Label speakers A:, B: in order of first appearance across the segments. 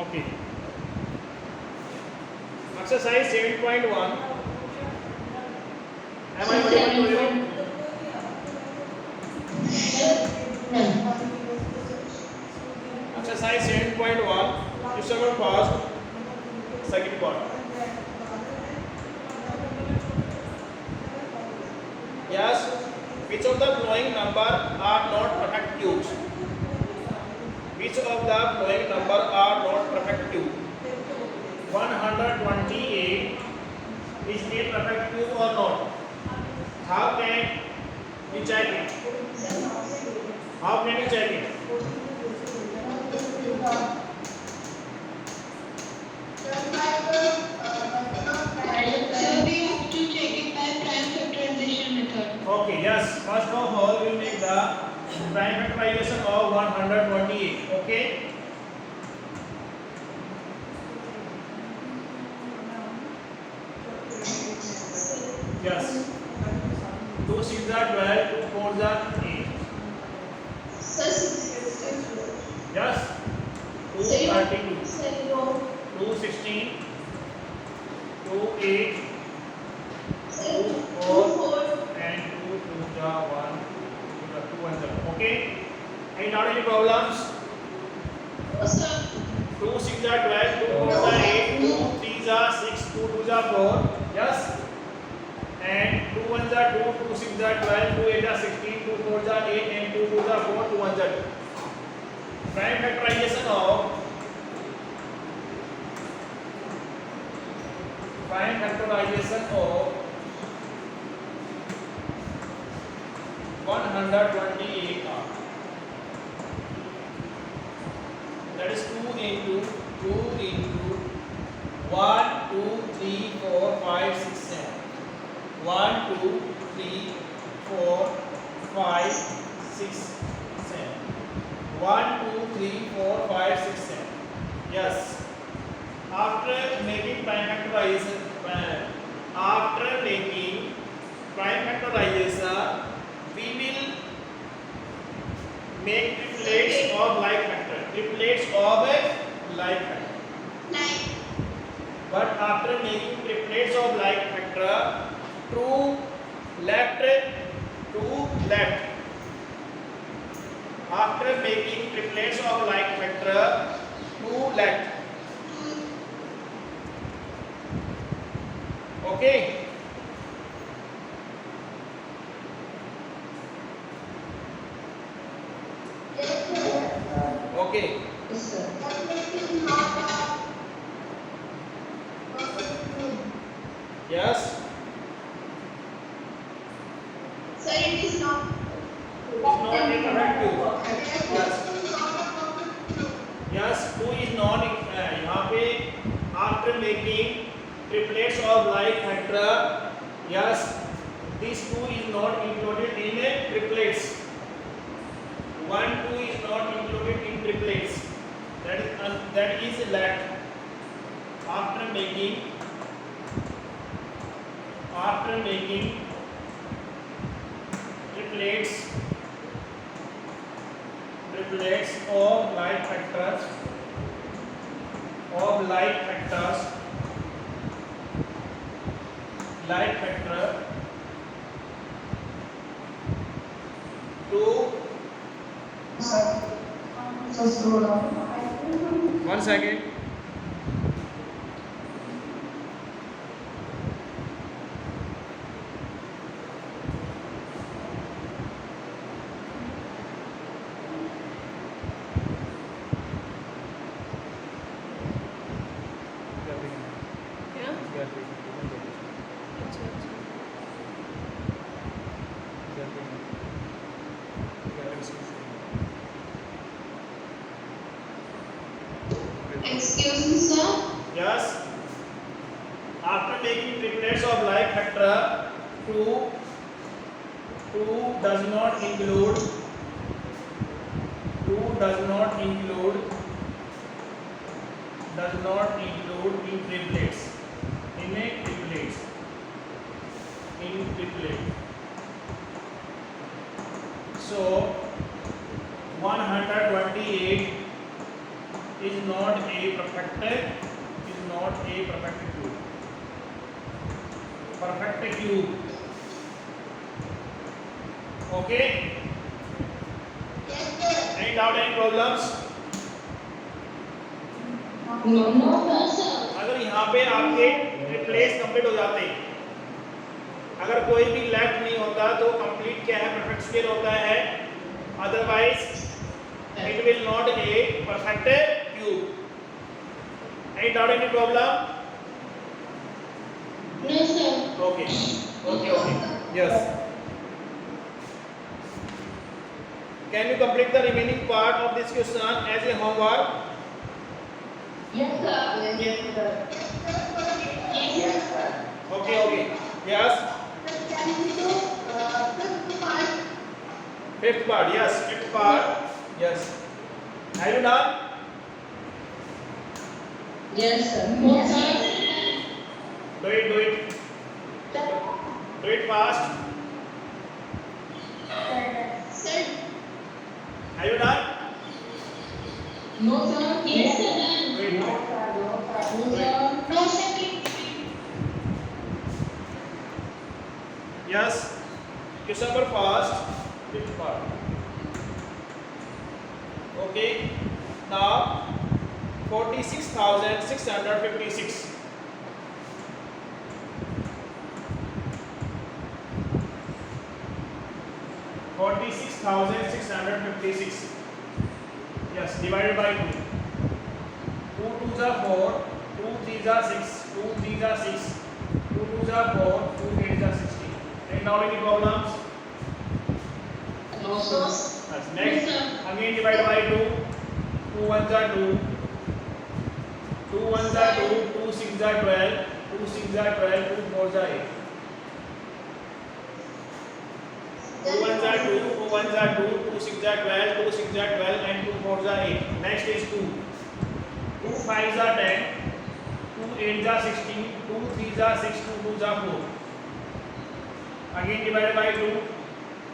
A: Okay. Exercise 7.1. Am I audible to you? Exercise 7.1. Question number first, second part. Yes. Which of the following number are not perfect cubes? Which of the following number are not perfect cube? 128 is a perfect cube or not? How can you check it? How can you check it?
B: So we have to check it by prime factorization method.
A: Okay, yes. First of all, we will make the prime factorization of 128. Okay. Yes. 2 6 are 12, 2 4 are 8. Yes. 2 32, 2 16, 2 8, 2 4, and 2 2 are 1, 2 1 are. Okay. Any doubt, any problems? 2 6 are 12, 2 4 are 8, 2 3 are 6, 2 2 are 4. Yes. And 2 1 are 2, 2 6 are 12, 2 8 are 16, 2 4 are 8, and 2 2 are 4, 2 1 are 2. Prime factorization of 128 are, that is 2 into 1 2 3 4 5 6 7. 1 2 3 4 5 6 7. 1 2 3 4 5 6 7. Yes. After making prime factorization, we will make triplets of like factor. Triplets of like factor. But after making triplets of like factor, to left. After making triplets of like factor, to left. Okay. Okay. Yes.
B: Sir, it is not.
A: It's not a perfect cube. Yes. Yes. 2 is not. यहाँ पे after making triplets of like factor, yes, this 2 is not included in a triplets. 1 2 is not included in triplets. That is left. After making triplets of like factors like factor to 1 second.
B: Excuse me, sir.
A: Yes. After making triplets of like factor, 2 does not include in triplets. So 128 is not a perfect cube. Perfect cube. Okay.
B: Yes, sir.
A: Any doubt, any problems?
B: No, sir.
A: अगर यहाँ पे आपके triplets complete हो जाते, अगर कोई भी left नहीं होता तो कंप्लीट क्या है, परफेक्ट स्क्वायर होता है, otherwise it will not a perfect cube. Any doubt, any problem?
B: No, sir.
A: Okay. Yes. Can you complete the remaining part of this question as a homework?
B: Yes, sir. Yes, sir. Yes, sir.
A: Okay. Yes.
B: Can we do
A: Fifth part. Yes. Fifth part. Yes. Have you done?
B: Yes, sir. Yes, sir.
A: Do it fast.
B: Sir.
A: Have you done?
B: No, sir. Yes, sir.
A: Do it.
B: No, sir.
A: Yes. Question number first. Fifth part. Okay. Now 46,656. 46,656. Yes, divided by 2. 2 2s are 4, 2 3s are 6, 2 3s are 6, 2 2s are 4, 2 8s are 16. And now any problems?
B: No, sir.
A: That's next. Again divide by 2. 2 1s are 2. 2 1s are 2, 2 6s are 12, 2 6s are 12, 2 4s are 8. 2 1s are 2, 2 1s are 2, 2 6s are 12, 2 6s are 12 and 2 4s are 8. Next is 2. 2 5s are 10, 2 8s are 16, 2 3s are 6, 2 2s are 4. Again divided by 2.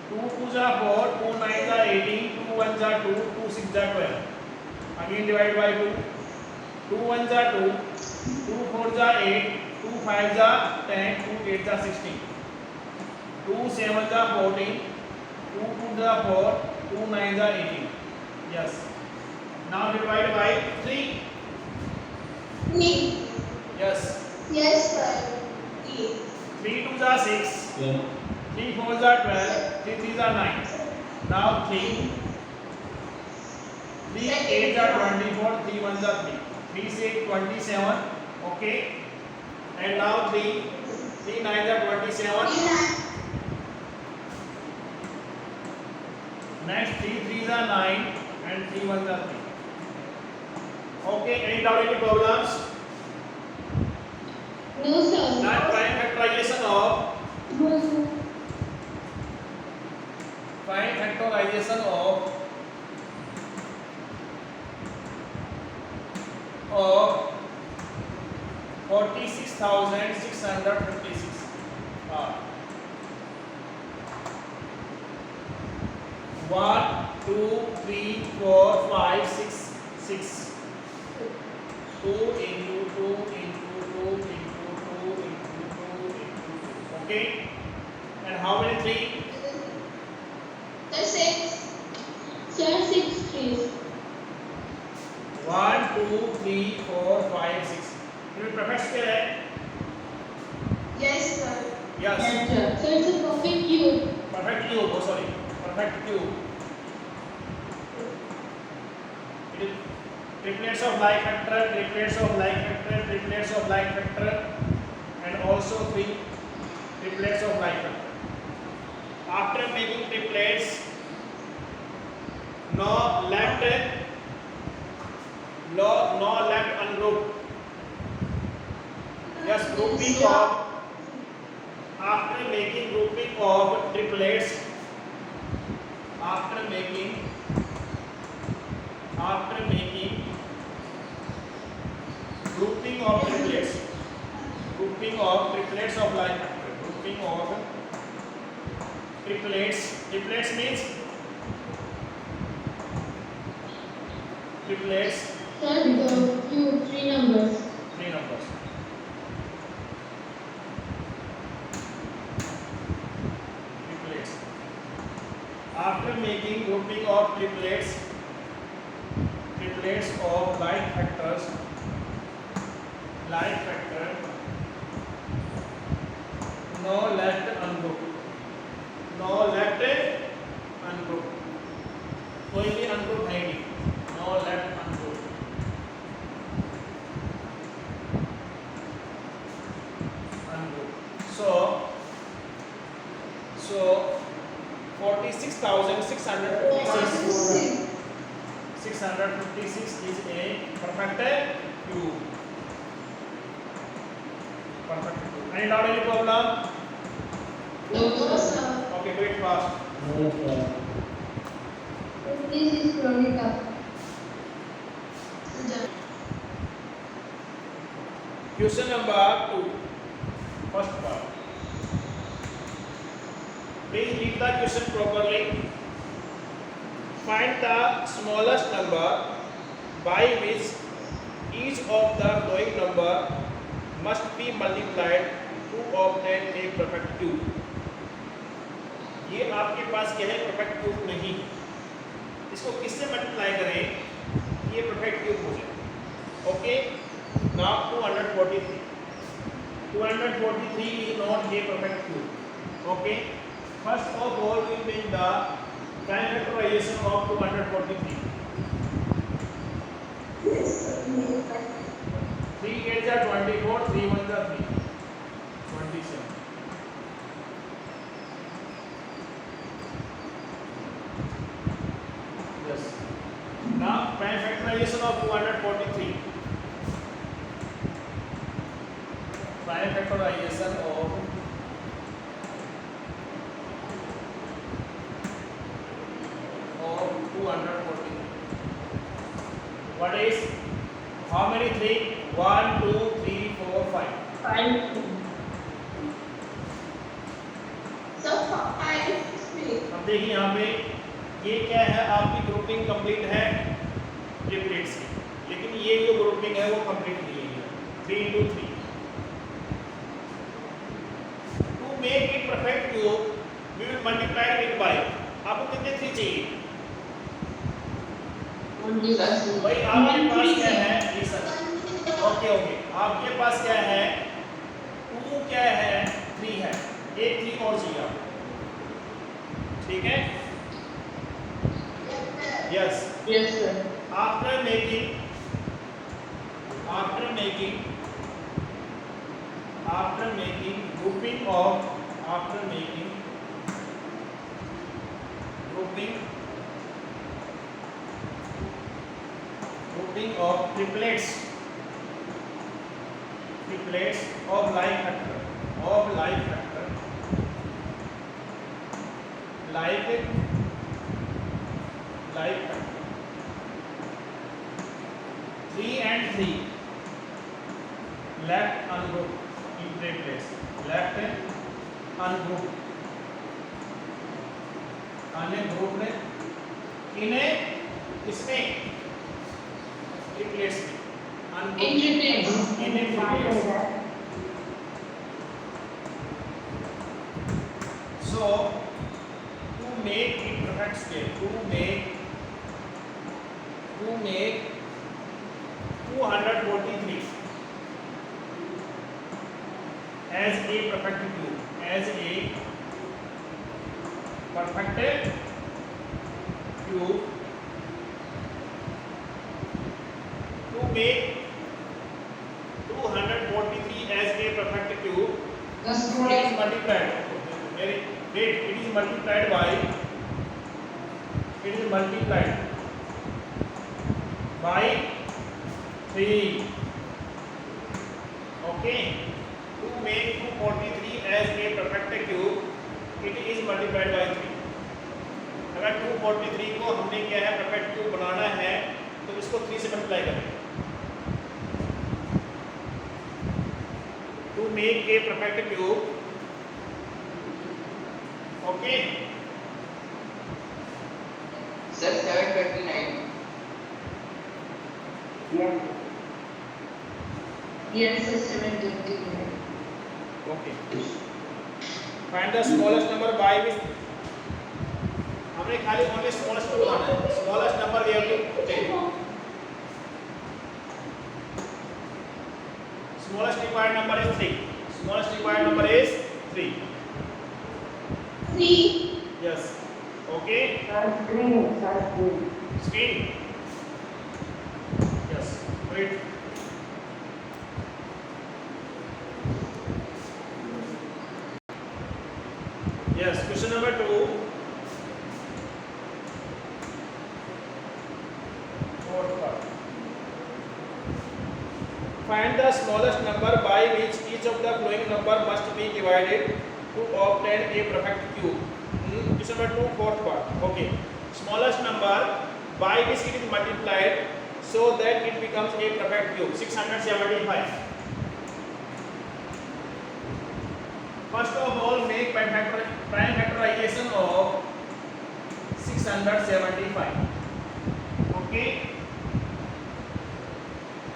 A: 2 2s are 4, 2 9s are 18, 2 1s are 2, 2 6s are 12. Again divided by 2. 2 1s are 2, 2 4s are 8, 2 5s are 10, 2 8s are 16. 2 7s are 14, 2 2s are 4, 2 9s are 18. Yes. Now divide by 3.
B: Me.
A: Yes.
B: Yes, sir.
A: 3 2s are 6, 3 4s are 12, 3 3s are 9. Now 3 8s are 24, 3 1s are 3. 3 6 27. Okay. And now 3 9s are 27. Next 3 3s are 9 and 3 1s are 3. Okay, any doubt, any problems?
B: No, sir.
A: Now prime factorization of of 46,656. 1 2 3 4 5 6 6. 2 into 2 into 2 into 2 into 2 into 2. Okay. And how many 3?
B: Sir, 6. Sir, 6 trees.
A: 1 2 3 4 5 6. ये perfect square है?
B: Yes, sir.
A: Yes.
B: sir. So it's a perfect cube.
A: Perfect cube. Oh, sorry. Perfect cube. It is triplets of like factor, triplets of like factor, triplets of like factor, and also 3 triplets of like factor. After making triplets, no left ungroup. Yes, grouping of after making grouping of triplets. After making grouping of triplets of like factor, grouping of triplets means triplets
B: Sir, three numbers.
A: Three numbers. Triplets. After making grouping of triplets of like factor, no left ungroup, कोई भी ungroup है नहीं, no left ungroup, so 46,656 is a perfect cube. Any doubt, any problem?
B: No, sir.
A: Okay, do it fast.
B: This is really tough.
A: Question number 2. First part. Please read the question properly. Find the smallest number by which each of the following number must be multiplied to obtain a perfect cube. ये आपके पास क्या है? perfect cube नहीं. इसको किससे multiply करें ये perfect cube हो जाए. Okay, now 243 is not a perfect cube. Okay, first of all we make the prime factorization of 243. 3 8 are 24, 3 1 are 3, 27. Yes. Now prime factorization of 243. Prime factorization of 243. What is? How many 3? 1 2 3 4 5.
B: 5. So 5 is 3.
A: अब देखिए यहाँ पे ये क्या है, आपकी grouping complete है triplets की, लेकिन ये जो ग्रुपिंग है वो कंप्लीट नहीं है. 3 into 3. To make it perfect cube, we will multiply it by. आपको कितने 3 चाहिए? भाई आपके पास क्या है? ये सर. ओके, आपके पास क्या है? 2 क्या है? 3 है. एक 3 और चाहिए आपको. ठीक है? Yes.
B: Yes, sir.
A: After making grouping of triplets of like factor, like factor 3 and 3 left ungroup in triplets, left ungroup group ने इन्हें इसमें ट्रिपलेट्स में इन्हें triplets. So to make it perfect scale, to make 243 as a perfect cube, to make 243 as a perfect cube, it is multiplied. It is multiplied by 3. Okay, to make 243 as a perfect cube, it is multiplied by 3. अगर 243 को हमने क्या है perfect cube बनाना है तो इसको 3 से multiply करें. To make a perfect cube, okay,
C: Sir, 729.
B: Yes, sir, 721.
A: Okay. Find the smallest number by which हमने खाली only smallest को बताना है. Smallest number we have to take. Smallest required number is 3. Smallest required number is 3.
B: 3.
A: Yes. Okay. Screen. Yes. Great. Yes. Question number 2. Find the smallest number by which each of the following number must be divided to obtain a perfect cube. Question number 2, fourth part. Okay. Smallest number by which it is multiplied so that it becomes a perfect cube. 675. First of all, make prime factorization of 675. Okay.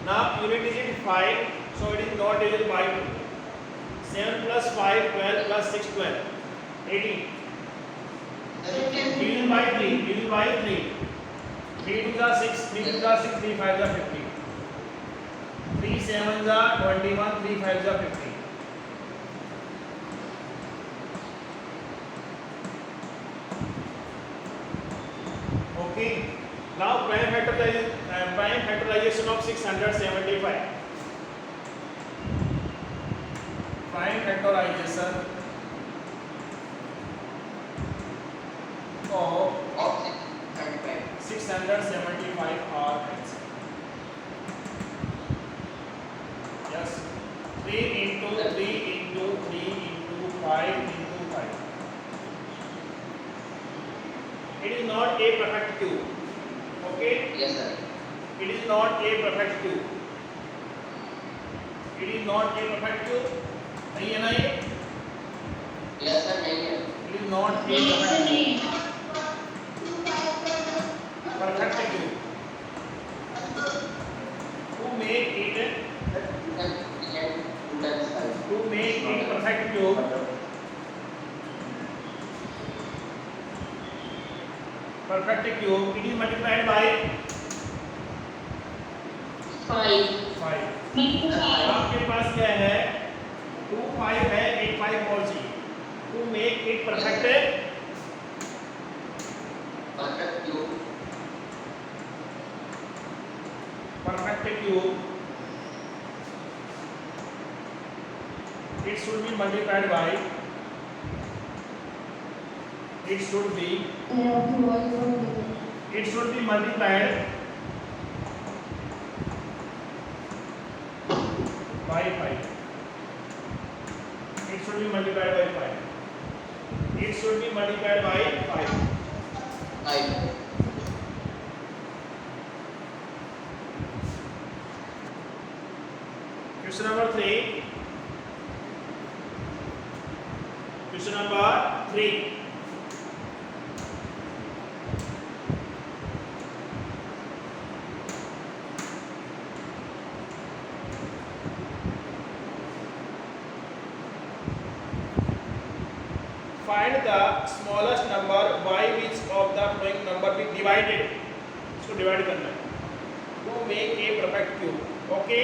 A: Now unit digit 5, so it is not divided by 2. 7 plus 5, 12 plus 6, 12, 18. Division by 3, division by 3. 3 to the 6, 3 to the 6, 3 5 the 50. 3 7 the 21, 3 5 the 50. Okay. Now prime factorization of 675. Prime factorization of 675 are x. Yes. 3 into 3 into 3 into 5 into 5. It is not a perfect cube. Okay?
C: Yes, sir.
A: It is not a perfect cube. It is not a perfect cube. नहीं है ना ये?
C: Yes, sir. नहीं है.
A: It is not a perfect cube. Perfect cube. To make it perfect cube, it is multiplied by
B: 5.
A: 5. आपके पास क्या है? 2 5 है, 8 5 और चाहिए. To make it perfect cube, it should be multiplied by. It should be multiplied by 5. It should be multiplied by 5. It should be multiplied by 5. Question number 3. Question number 3. Find the smallest number by which of the following number be divided. इसको divide करना है. To make a perfect cube. Okay.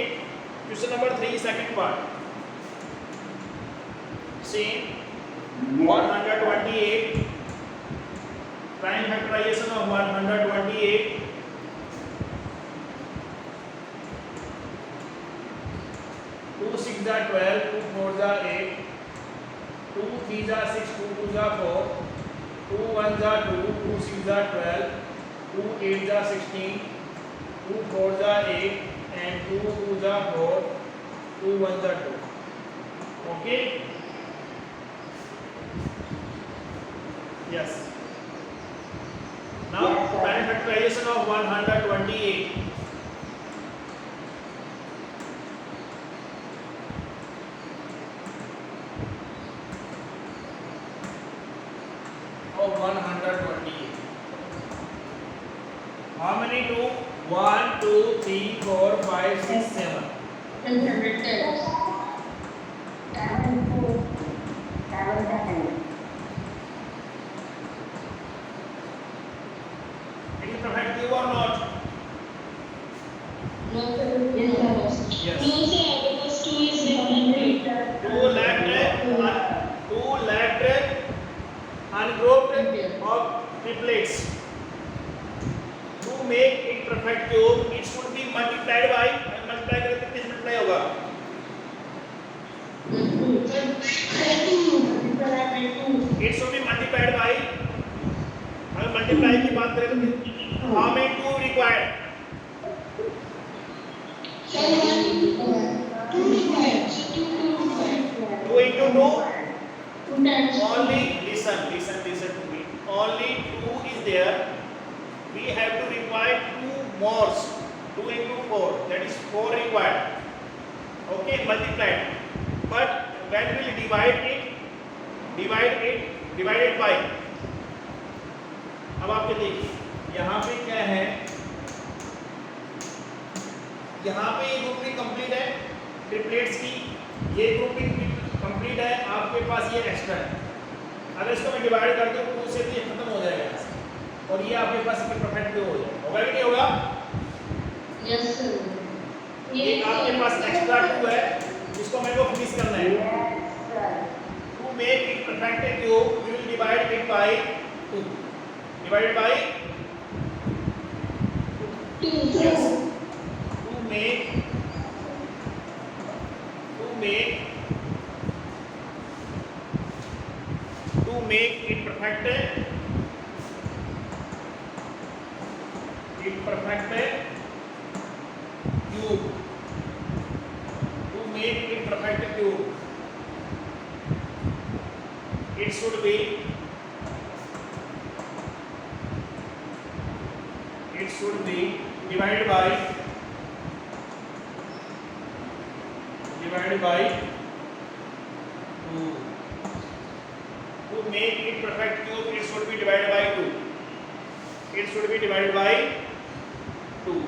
A: Question number 3, second part. See 128. Prime factorization of 128. 2 6 are 12, 2 4 are 8. 2 3 are 6, 2 2 are 4, 2 1 are 2, 2 6 are 12, 2 8 are 16, 2 4 are 8, and 2 2 are 4, 2 1 are 2. Okay? Yes. Now, prime factorization of 128. Of 128. How many 2? 1 2 3 4 5 6 7.
B: 110.
D: 7.
A: It is perfect cube or not?
B: No, sir. Yes, sir.
A: Yes.
B: No, sir. Because 2 is different.
A: Two left ungrouped of triplets. To make it perfect cube, it should be multiplied by multiply करें तो किस multiply होगा? It should be multiplied by अगर multiply की बात करें तो how many two required?
B: Sir, 2 required. So 2 required.
A: 2 into 2.
B: 2 times.
A: Only listen to me. Only 2 is there. We have to require 2 more. 2 into 4. That is 4 required. Okay, multiplied. But when we will divide it divided by. अब आप ये देखिए यहाँ पे क्या है, यहाँ पे ये ग्रुपिंग कंप्लीट है ट्रिपलेट्स की, ये ग्रुपिंग कंप्लीट है, आपके पास ये एक्स्ट्रा है। अगर इसको मैं डिवाइड कर दूं 2 से तो ये खत्म हो जाएगा यहाँ से, और ये आपके पास परफेक्ट क्यूब हो जाएगा। होगा कि नहीं होगा?
B: Yes, sir.
A: ये आपके पास एक्स्ट्रा 2 है जिसको मेरे को फिनिश करना है। To make it perfect cube we will divide it by 2 divided by
B: 2.
A: yes to make it perfect cube, to make it perfect cube it should be divided by 2. To make it perfect cube it should be divided by 2. It should be divided by 2.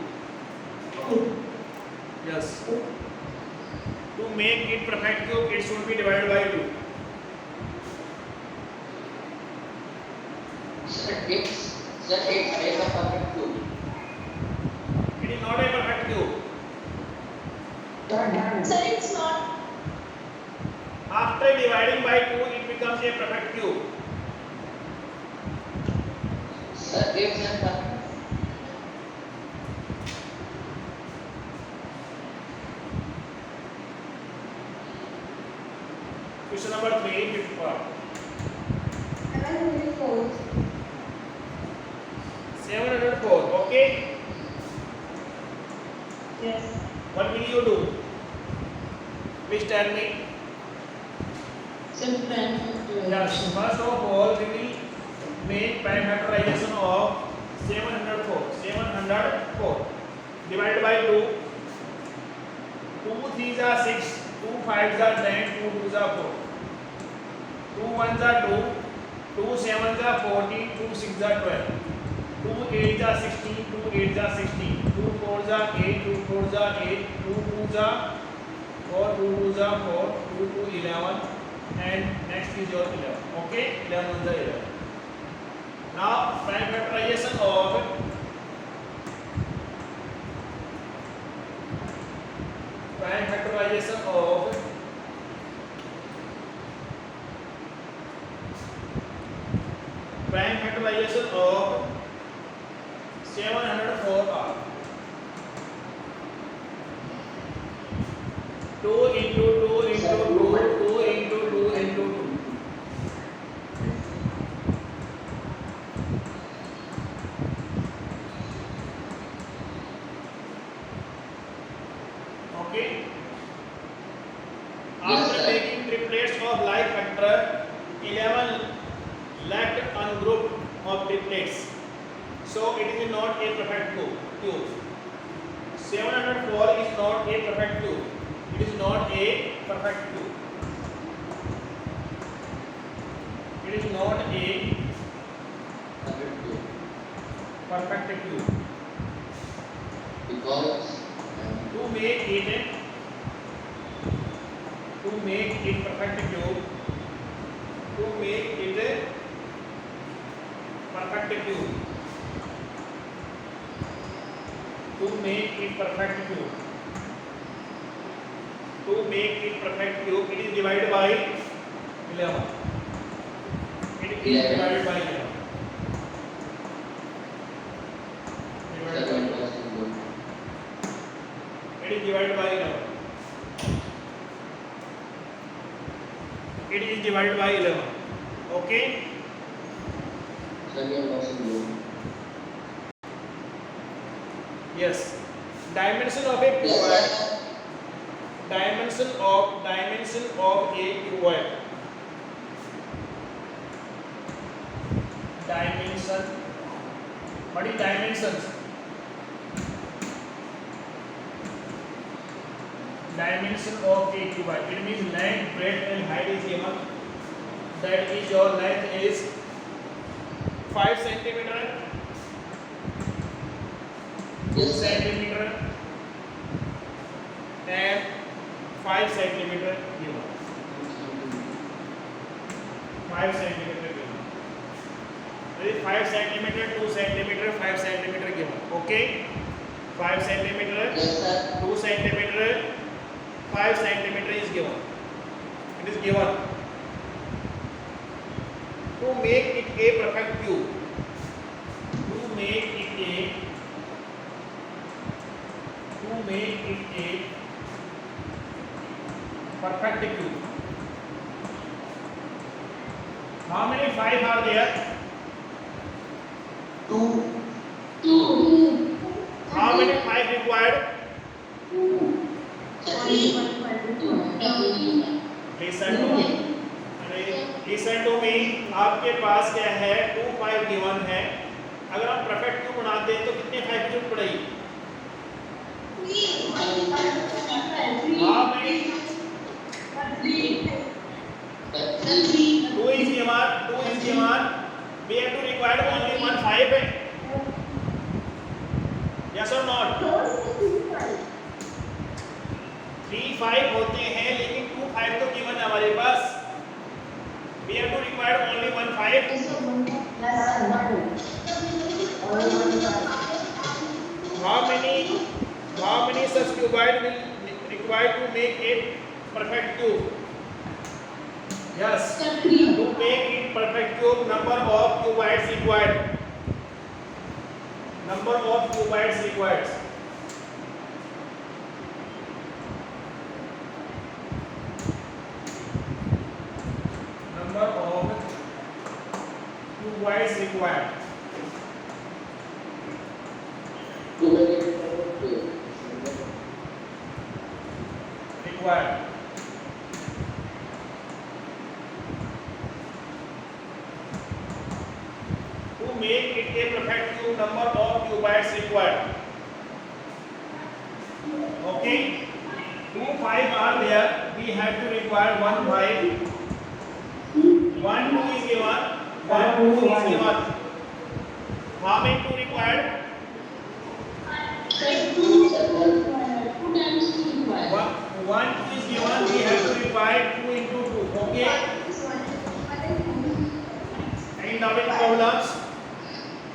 A: Yes. To make it perfect cube it should be divided by 2.
C: Sir, it's a perfect cube.
A: It is not a perfect cube.
B: Sir, it's not.
A: After dividing by 2 it becomes a perfect cube.
C: Sir, it's a perfect.
A: Question number 3, fifth part. 704. Okay.
B: Yes.
A: What will you do? Please tell me.
B: Sir, prime
A: Yes. First of all, we will make prime factorization of 704. 704 divided by 2. 2 3s are 6. 2 5s are 10. 2 2s are 4. 2 1s are 2. 2 7s are 14. 2 6s are 12. 2 8s are 16. 2 8s are 16. 2 4s are 8. 2 4s are 8. 2 2s are 4. 2 2s are 4. 2 2 11. And next is your 11. Okay, 11 1s are 11. Now prime factorization of prime factorization of 704 are 2 into 2 into 2 2 into 2 into 2. Okay. After making triplets of like factor 11 left ungrouped of triplets, so it is not a perfect cube. 704 is not a perfect cube. It is not a perfect cube. It is not a perfect cube.
C: Because
A: To make it to make it perfect cube, to make it a perfect cube, to make it perfect cube, to make it perfect cube, it is divided by 11. It is divided by 11. Divided by 11. It is divided by 11. It is divided by 11. Okay. Yes. Dimension of a cuboid. Dimension of a cuboid. Dimension. What is dimensions? Dimension of a cuboid. It means length, breadth, and height is given. That is, your length is 5 centimeter, 2 centimeter, and 5 centimeter given. 5 centimeter given. That is 5 centimeter, 2 centimeter, 5 centimeter given. Okay. 5 centimeter, 2 centimeter, 5 centimeter is given. It is given. To make it a perfect cube, to make it a perfect cube. How many 5 are there?
C: 2.
A: How many 5 required? Listen to me. आपके पास क्या है? 2 5 given है. अगर हम perfect cube बनाते हैं तो कितने 5 की जरूरत पड़ेगी? How many? 2 is given. We have to require only 1 5 है. Yes or not? 3 5 होते हैं लेकिन 2 5 तो गिवन है हमारे पास. We have to require only 1 5. How many such cuboid will require to make a perfect cube? Yes. To make it perfect cube, number of cuboids required. Number of cuboids required. Number of cuboids required. Required. To make it a perfect cube, number of cuboids required. Okay. 2 5 are there. We have to require 1 5. 1 2 is given. 1 2 is given. How many 2 required? 1 2 is given. We have to divide 2 into 2. Okay. Any doubt in problems?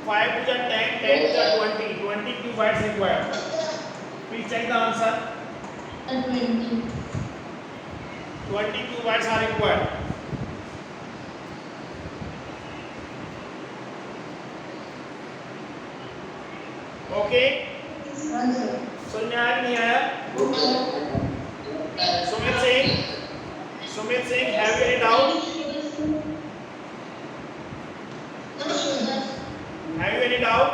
A: 5 to the 10, 10 to the 20. 20 cuboids required. Please check the answer. 20 cuboids are required. Okay. समझ में आया नहीं आया? Sumit Singh, have you any doubt? Have you any doubt?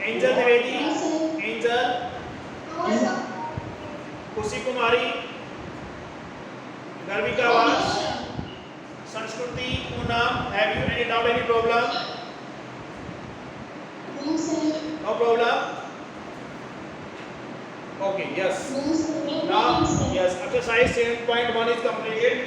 A: Angel Trivedi, Angel, Kushi Kumari, Garvika Vas, Sanskruti, Poonam, have you any doubt, any problem? No problem. Okay, yes. Now, yes, exercise 7.1 is completed.